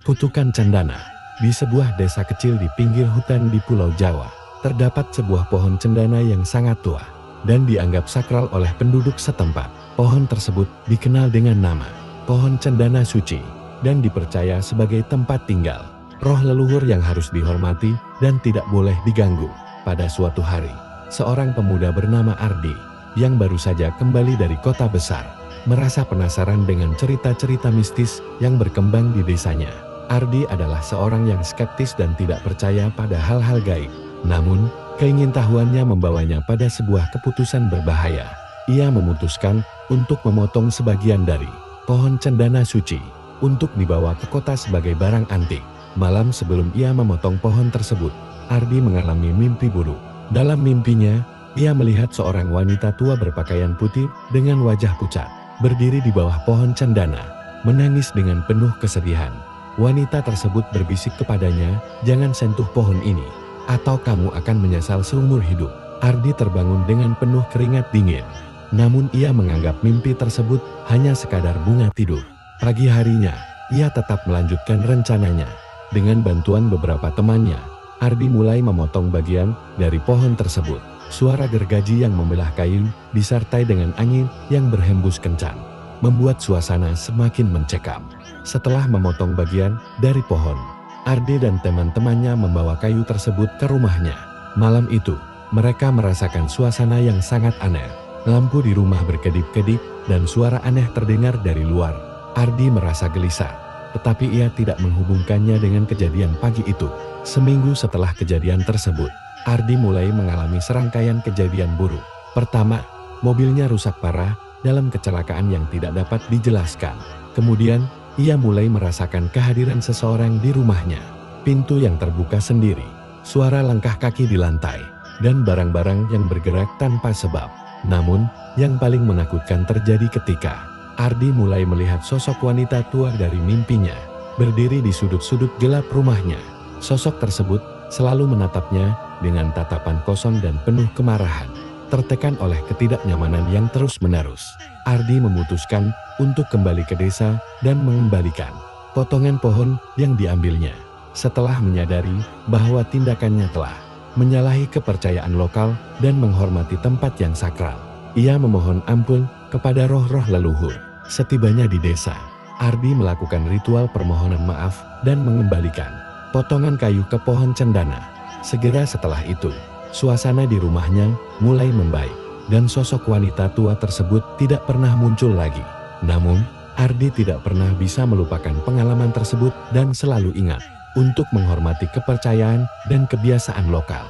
Kutukan Cendana. Di sebuah desa kecil di pinggir hutan di Pulau Jawa, terdapat sebuah pohon cendana yang sangat tua dan dianggap sakral oleh penduduk setempat. Pohon tersebut dikenal dengan nama Pohon Cendana Suci dan dipercaya sebagai tempat tinggal roh leluhur yang harus dihormati dan tidak boleh diganggu. Pada suatu hari, seorang pemuda bernama Ardi yang baru saja kembali dari kota besar merasa penasaran dengan cerita-cerita mistis yang berkembang di desanya. Ardi adalah seorang yang skeptis dan tidak percaya pada hal-hal gaib. Namun, keingintahuannya membawanya pada sebuah keputusan berbahaya. Ia memutuskan untuk memotong sebagian dari pohon cendana suci untuk dibawa ke kota sebagai barang antik. Malam sebelum ia memotong pohon tersebut, Ardi mengalami mimpi buruk. Dalam mimpinya, ia melihat seorang wanita tua berpakaian putih dengan wajah pucat, berdiri di bawah pohon cendana, menangis dengan penuh kesedihan. Wanita tersebut berbisik kepadanya, "Jangan sentuh pohon ini, atau kamu akan menyesal seumur hidup." Ardi terbangun dengan penuh keringat dingin. Namun ia menganggap mimpi tersebut hanya sekadar bunga tidur. Pagi harinya, ia tetap melanjutkan rencananya. Dengan bantuan beberapa temannya, Ardi mulai memotong bagian dari pohon tersebut. Suara gergaji yang membelah kayu disertai dengan angin yang berhembus kencang membuat suasana semakin mencekam. Setelah memotong bagian dari pohon, Ardi dan teman-temannya membawa kayu tersebut ke rumahnya. Malam itu, mereka merasakan suasana yang sangat aneh. Lampu di rumah berkedip-kedip dan suara aneh terdengar dari luar. Ardi merasa gelisah, tetapi ia tidak menghubungkannya dengan kejadian pagi itu. Seminggu setelah kejadian tersebut, Ardi mulai mengalami serangkaian kejadian buruk. Pertama, mobilnya rusak parah dalam kecelakaan yang tidak dapat dijelaskan. Kemudian, ia mulai merasakan kehadiran seseorang di rumahnya. Pintu yang terbuka sendiri, suara langkah kaki di lantai, dan barang-barang yang bergerak tanpa sebab. Namun, yang paling menakutkan terjadi ketika Ardi mulai melihat sosok wanita tua dari mimpinya, berdiri di sudut-sudut gelap rumahnya. Sosok tersebut selalu menatapnya dengan tatapan kosong dan penuh kemarahan. Tertekan oleh ketidaknyamanan yang terus-menerus, Ardi memutuskan untuk kembali ke desa dan mengembalikan potongan pohon yang diambilnya. Setelah menyadari bahwa tindakannya telah menyalahi kepercayaan lokal dan menghormati tempat yang sakral, ia memohon ampun kepada roh-roh leluhur. Setibanya di desa, Ardi melakukan ritual permohonan maaf dan mengembalikan potongan kayu ke pohon cendana. Segera setelah itu, suasana di rumahnya mulai membaik dan sosok wanita tua tersebut tidak pernah muncul lagi. Namun, Ardi tidak pernah bisa melupakan pengalaman tersebut dan selalu ingat untuk menghormati kepercayaan dan kebiasaan lokal.